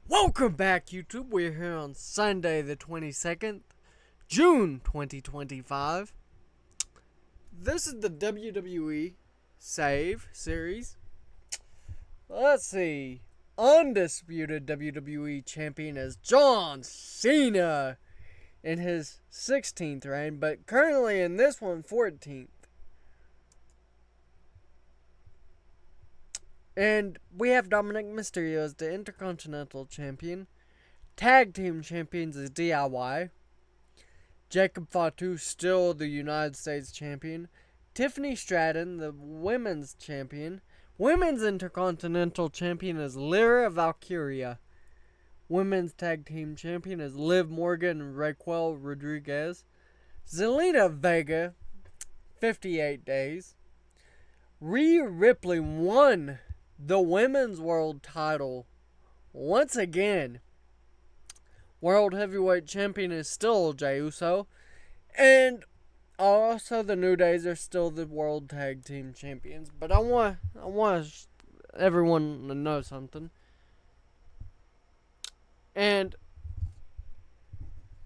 Welcome back, YouTube. We're here on Sunday the 22nd, June 2025. This is the WWE Save series. Let's see. Undisputed WWE Champion is John Cena in his 16th reign, but currently in this one, 14th. And we have Dominic Mysterio as the Intercontinental Champion. Tag Team Champions is DIY. Jacob Fatu still the United States Champion. Tiffany Stratton, the Women's Champion. Women's Intercontinental Champion is Lyra Valkyria. Women's Tag Team Champion is Liv Morgan and Raquel Rodriguez. Zelina Vega, 58 days. Rhea Ripley won the Women's World title once again. World Heavyweight Champion is still Jey Uso. And also the New Days are still the World Tag Team Champions. But I want everyone to know something. And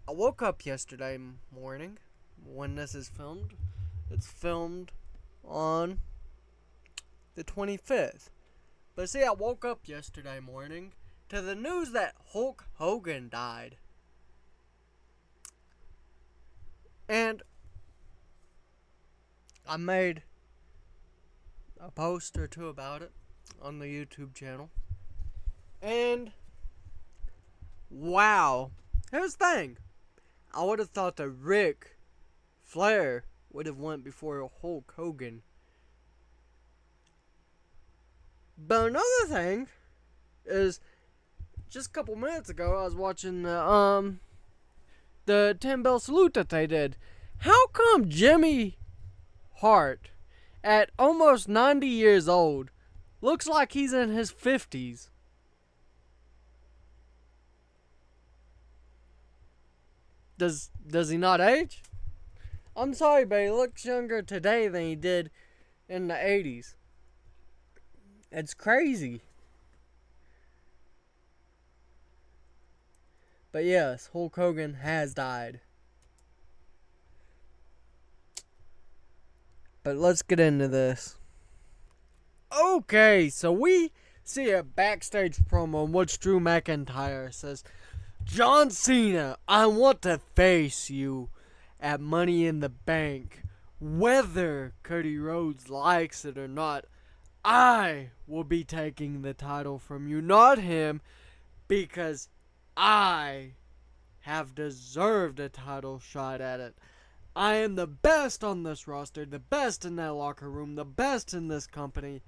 I woke up yesterday morning when this is filmed. It's filmed on the 25th. But see, I woke up yesterday morning to the news that Hulk Hogan died. And I made a post or two about it on the YouTube channel. And wow. Here's the thing. I would have thought that Ric Flair would have went before Hulk Hogan. But another thing is, just a couple minutes ago, I was watching the 10-bell salute that they did. How come Jimmy Hart, at almost 90 years old, looks like he's in his 50s? Does he not age? I'm sorry, but he looks younger today than he did in the 80s. It's crazy. But yes, Hulk Hogan has died. But let's get into this. Okay, so we see a backstage promo in which Drew McIntyre says, John Cena, I want to face you at Money in the Bank. Whether Cody Rhodes likes it or not, I will be taking the title from you, not him, because I have deserved a title shot at it. I am the best on this roster, the best in that locker room, the best in this company,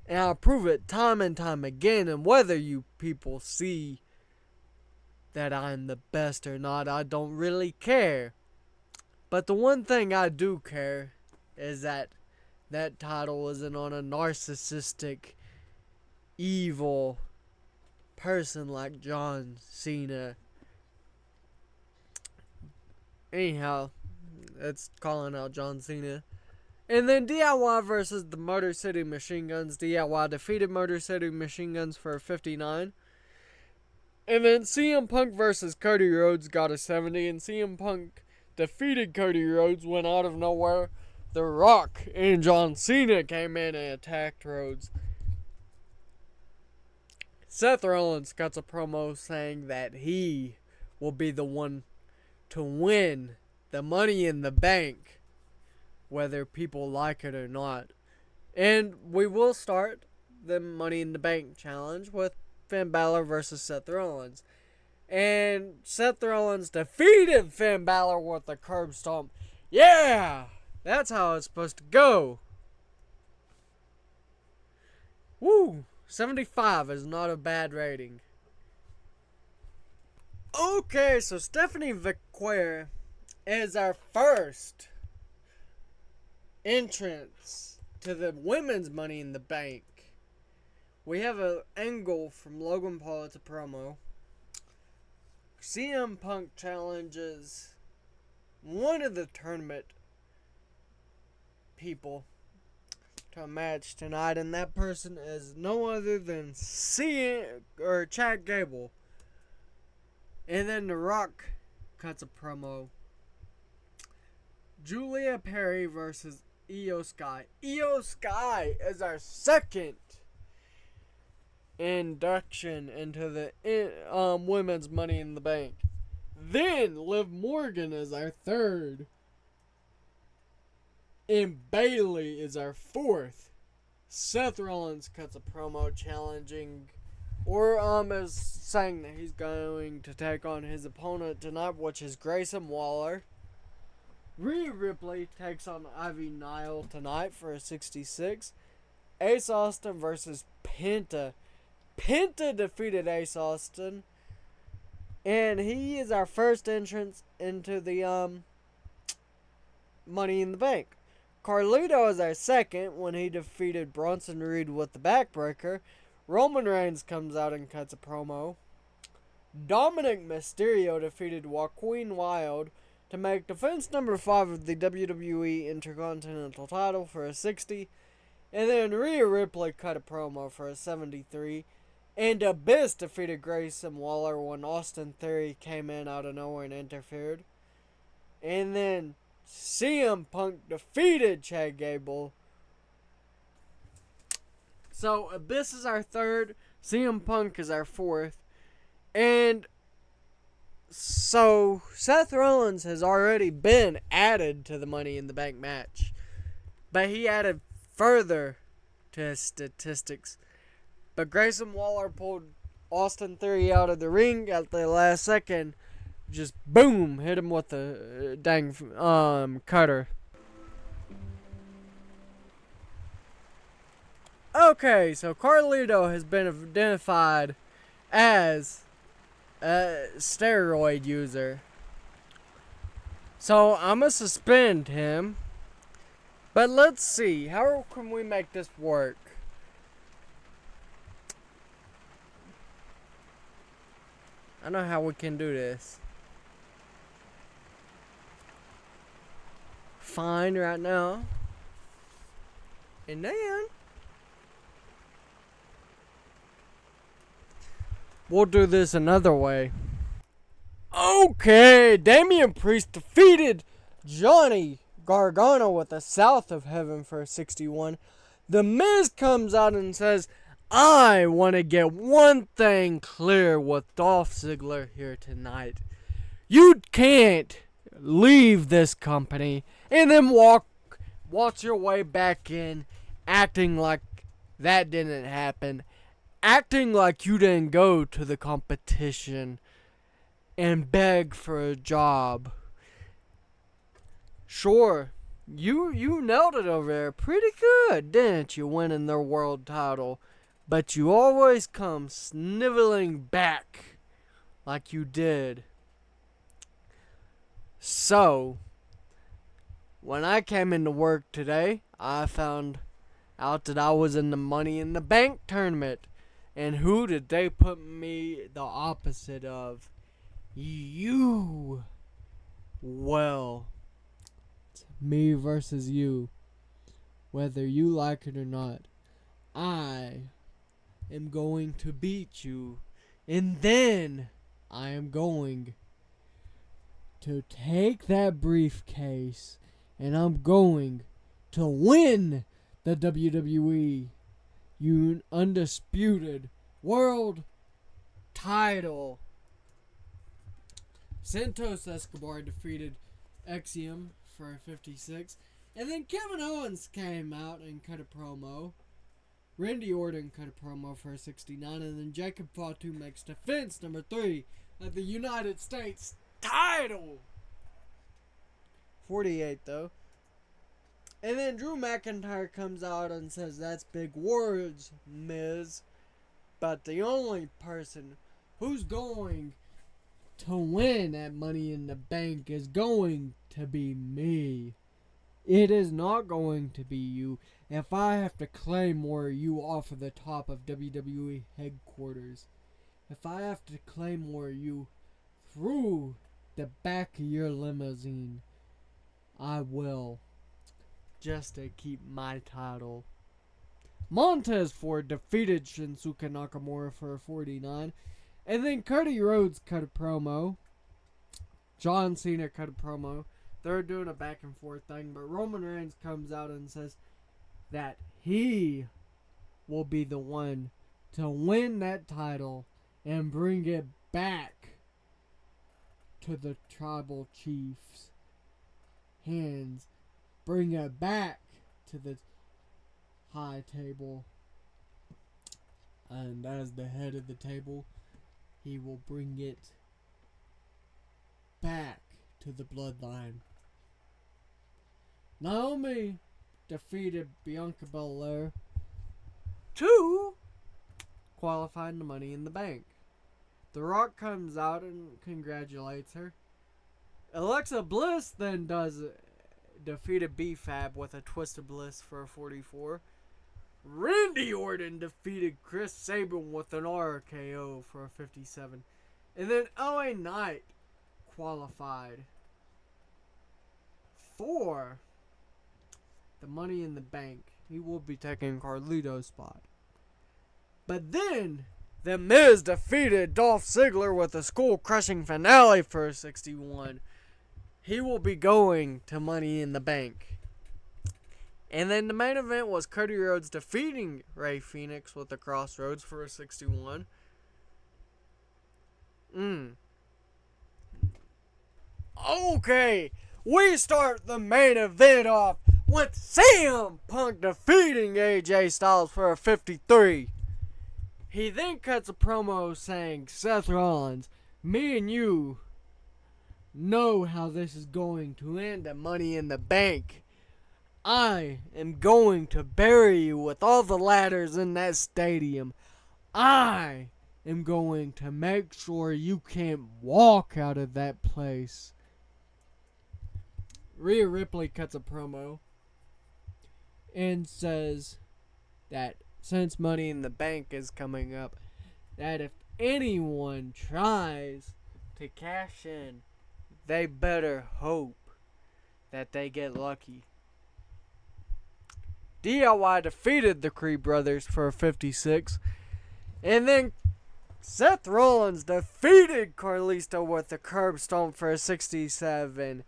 and I'll prove it time and time again. And whether you people see that I'm the best or not, I don't really care. But the one thing I do care is that title isn't on a narcissistic, evil person like John Cena. Anyhow, it's calling out John Cena. And then DIY versus the Motor City Machine Guns. DIY defeated Motor City Machine Guns for 59. And then CM Punk versus Cody Rhodes got a 70. And CM Punk defeated Cody Rhodes when out of nowhere The Rock and John Cena came in and attacked Rhodes. Seth Rollins cuts a promo saying that he will be the one to win the Money in the Bank, whether people like it or not. And we will start the Money in the Bank challenge with Finn Balor versus Seth Rollins. And Seth Rollins defeated Finn Balor with a curb stomp. Yeah! That's how it's supposed to go. Woo! 75 is not a bad rating. Okay, so Stephanie McMahon is our first entrance to the women's Money in the Bank. We have an angle from Logan Paul. It's a promo. CM Punk challenges one of the tournament people to a match tonight, and that person is no other than Chad Gable. And then The Rock cuts a promo. Julia Perry versus Io Sky. Io Sky is our second induction into the women's Money in the Bank. Then Liv Morgan is our third. And Bayley is our fourth. Seth Rollins cuts a promo challenging, or is saying that he's going to take on his opponent tonight, which is Grayson Waller. Rhea Ripley takes on Ivy Nile tonight for a 66. Ace Austin versus Penta. Penta defeated Ace Austin, and he is our first entrance into the Money in the Bank. Carlito is our second when he defeated Bronson Reed with the backbreaker. Roman Reigns comes out and cuts a promo. Dominic Mysterio defeated Joaquin Wilde to make defense number 5 of the WWE Intercontinental title for a 60. And then Rhea Ripley cut a promo for a 73. And Abyss defeated Grayson Waller when Austin Theory came in out of nowhere and interfered. And then CM Punk defeated Chad Gable. So Abyss is our third. CM Punk is our fourth. And so Seth Rollins has already been added to the Money in the Bank match. But he added further to his statistics. But Grayson Waller pulled Austin Theory out of the ring at the last second. Just boom, hit him with the dang cutter. Okay, so Carlito has been identified as a steroid user. So I'm gonna suspend him. But let's see, how can we make this work? I know how we can do this. Fine right now. And then we'll do this another way. Okay, Damian Priest defeated Johnny Gargano with a South of Heaven for a 61. The Miz comes out and says, I want to get one thing clear with Dolph Ziggler here tonight. You can't leave this company and then walk your way back in acting like that didn't happen. Acting like you didn't go to the competition and beg for a job. Sure, you nailed it over there pretty good, didn't you, winning their world title? But you always come sniveling back like you did. So, when I came into work today, I found out that I was in the Money in the Bank tournament. And who did they put me the opposite of? You. Well, it's me versus you. Whether you like it or not. I am going to beat you. And then I am going to take that briefcase and I'm going to win the WWE Undisputed World Title. Santos Escobar defeated Axiom for a 56. And then Kevin Owens came out and cut a promo. Randy Orton cut a promo for a 69. And then Jacob Fatu makes defense number 3 of the United States title. 48 though. And then Drew McIntyre comes out and says, that's big words, Miz. But the only person who's going to win at Money in the Bank is going to be me. It is not going to be you if I have to claymore you off of the top of WWE headquarters. If I have to claymore you through the back of your limousine, I will. Just to keep my title Montez Ford defeated Shinsuke Nakamura for a 49. And then Cody Rhodes cut a promo. John Cena cut a promo. They're doing a back and forth thing, but Roman Reigns comes out and says that he will be the one to win that title and bring it back to the tribal chiefs' hands. Bring it back to the high table. And as the head of the table, he will bring it back to the bloodline. Naomi defeated Bianca Belair to qualify the Money in the Bank. The Rock comes out and congratulates her. Alexa Bliss then defeated B-Fab with a Twist of Bliss for a 44. Randy Orton defeated Chris Sabin with an RKO for a 57. And then LA Knight qualified for the Money in the Bank. He will be taking Carlito's spot. But then The Miz defeated Dolph Ziggler with a skull-crushing finale for a 61. He will be going to Money in the Bank. And then the main event was Cody Rhodes defeating Rey Fenix with the Crossroads for a 61. Okay, we start the main event off with CM Punk defeating AJ Styles for a 53. He then cuts a promo saying, Seth Rollins, me and you know how this is going to end at Money in the Bank. I am going to bury you with all the ladders in that stadium. I am going to make sure you can't walk out of that place. Rhea Ripley cuts a promo and says that since Money in the Bank is coming up, that if anyone tries to cash in, they better hope that they get lucky. DIY defeated the Creed brothers for a 56. And then Seth Rollins defeated Carlito with a curb stomp for a 67.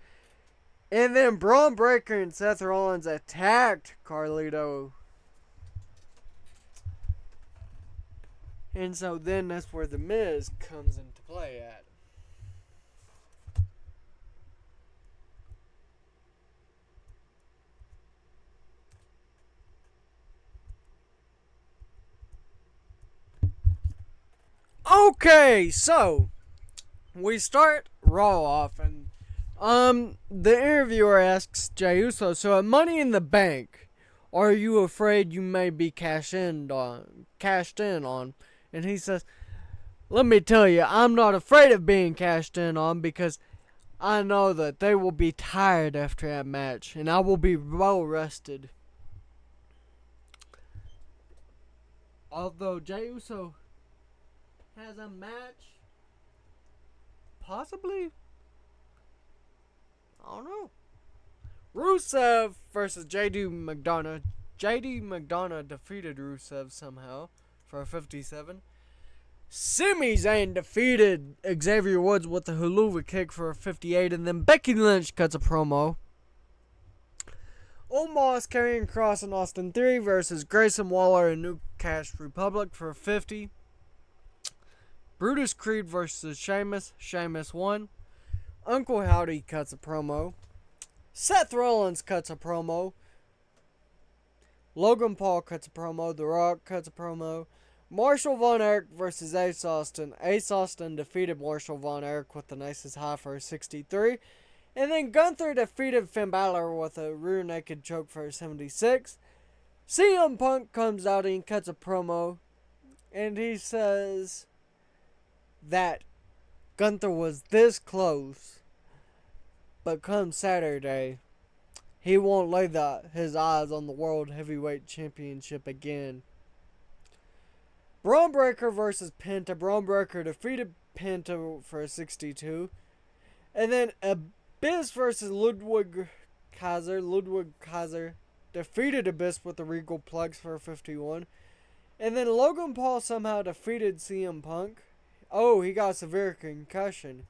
And then Braun Breaker and Seth Rollins attacked Carlito. And so then that's where The Miz comes into play at. Okay, so we start Raw off, and the interviewer asks Jey Uso, so at Money in the Bank, are you afraid you may be cashed in on? And he says, let me tell you, I'm not afraid of being cashed in on because I know that they will be tired after that match, and I will be well rested. Although Jey Uso has a match, possibly, I don't know. Rusev versus JD McDonough. JD McDonough defeated Rusev somehow for a 57. Sami Zayn defeated Xavier Woods with a Helluva Kick for a 58. And then Becky Lynch cuts a promo. Omos, Karrion Kross, and Austin Theory versus Grayson Waller and New Cash Republic for a 50. Brutus Creed versus Sheamus. Sheamus won. Uncle Howdy cuts a promo. Seth Rollins cuts a promo. Logan Paul cuts a promo. The Rock cuts a promo. Marshall Von Erich versus Ace Austin. Ace Austin defeated Marshall Von Erich with the nicest high for a 63. And then Gunther defeated Finn Balor with a rear naked choke for a 76. CM Punk comes out and cuts a promo. And he says that Gunther was this close, but come Saturday, he won't lay his eyes on the World Heavyweight Championship again. Braun Breaker versus Penta. Braun Breaker defeated Penta for a 62. And then Abyss versus Ludwig Kaiser. Ludwig Kaiser defeated Abyss with the Regal Plex for a 51. And then Logan Paul somehow defeated CM Punk. Oh, he got a severe concussion.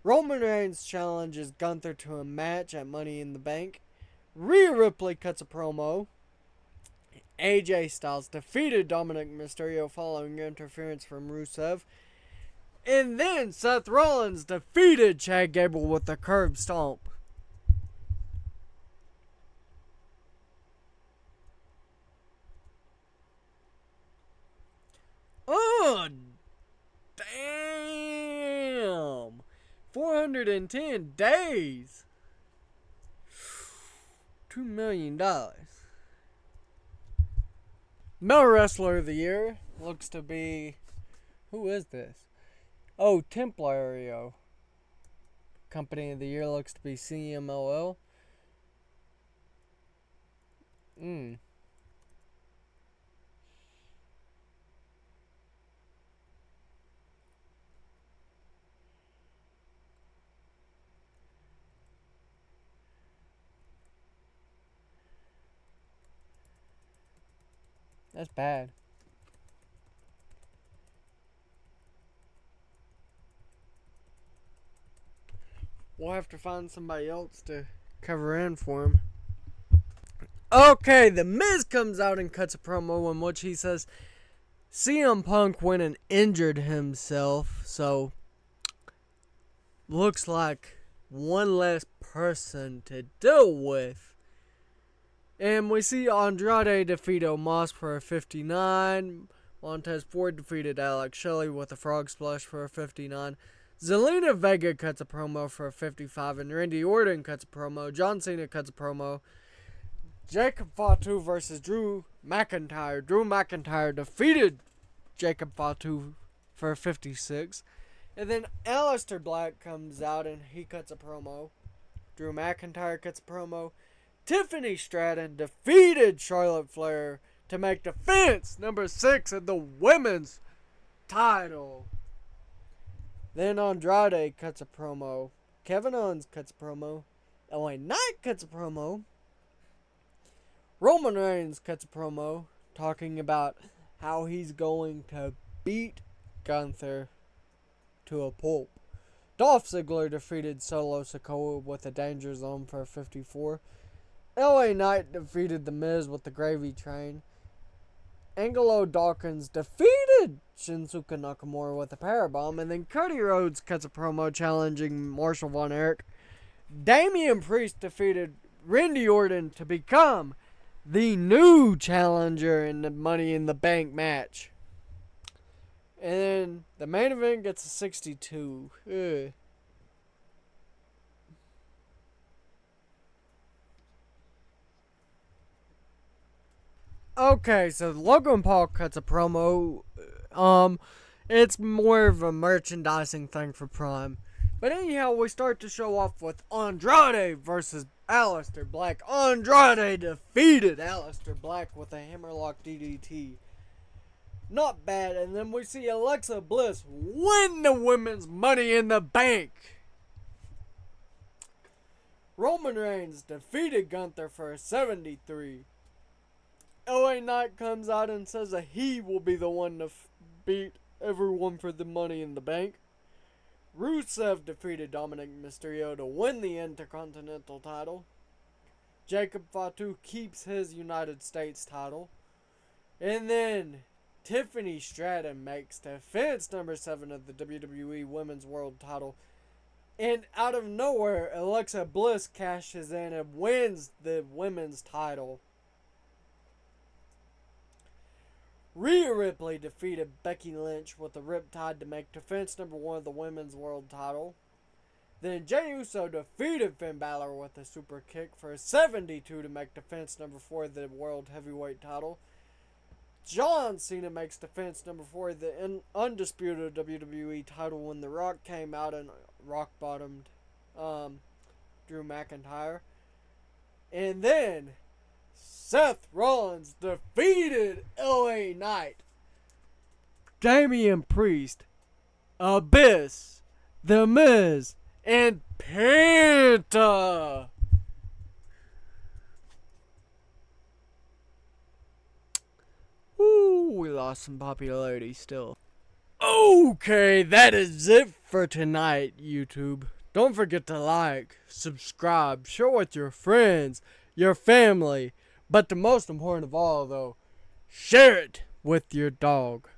Roman Reigns challenges Gunther to a match at Money in the Bank. Rhea Ripley cuts a promo. AJ Styles defeated Dominic Mysterio following interference from Rusev. And then Seth Rollins defeated Chad Gable with a curb stomp. Oh, damn. 410 days. $2 million. Male Wrestler of the Year looks to be... Who is this? Oh, Templario. Company of the Year looks to be CMLL. That's bad. We'll have to find somebody else to cover in for him. Okay, The Miz comes out and cuts a promo in which he says CM Punk went and injured himself, so looks like one less person to deal with. And we see Andrade defeat Omos for a 59. Montez Ford defeated Alex Shelley with a frog splash for a 59. Zelina Vega cuts a promo for a 55. And Randy Orton cuts a promo. John Cena cuts a promo. Jacob Fatu versus Drew McIntyre. Drew McIntyre defeated Jacob Fatu for a 56. And then Aleister Black comes out and he cuts a promo. Drew McIntyre cuts a promo. Tiffany Stratton defeated Charlotte Flair to make defense number 6 of the women's title. Then Andrade cuts a promo. Kevin Owens cuts a promo. LA Knight cuts a promo. Roman Reigns cuts a promo talking about how he's going to beat Gunther to a pulp. Dolph Ziggler defeated Solo Sikoa with a Danger Zone for a 54. LA Knight defeated The Miz with the Gravy Train. Angelo Dawkins defeated Shinsuke Nakamura with a Powerbomb. And then Cody Rhodes cuts a promo challenging Marshall Von Erich. Damian Priest defeated Randy Orton to become the new challenger in the Money in the Bank match. And then the main event gets a 62. Ugh. Okay, so Logan Paul cuts a promo. It's more of a merchandising thing for Prime. But anyhow, we start to show off with Andrade versus Aleister Black. Andrade defeated Aleister Black with a hammerlock DDT. Not bad. And then we see Alexa Bliss win the women's Money in the Bank. Roman Reigns defeated Gunther for a 73. LA Knight comes out and says that he will be the one to beat everyone for the Money in the Bank. Rusev defeated Dominic Mysterio to win the Intercontinental title. Jacob Fatu keeps his United States title. And then Tiffany Stratton makes defense number 7 of the WWE Women's World title. And out of nowhere, Alexa Bliss cashes in and wins the women's title. Rhea Ripley defeated Becky Lynch with a Riptide to make defense number 1 of the Women's World title. Then Jey Uso defeated Finn Balor with a super kick for a 72 to make defense number 4 of the World Heavyweight title. John Cena makes defense number 4 of the undisputed WWE title when The Rock came out and rock bottomed Drew McIntyre. And then Seth Rollins defeated LA Knight, Damian Priest, Abyss, The Miz, and Penta. lost in popularity still. Okay, that is it for tonight, YouTube. Don't forget to like, subscribe, share with your friends, your family, but the most important of all, though, share it with your dog.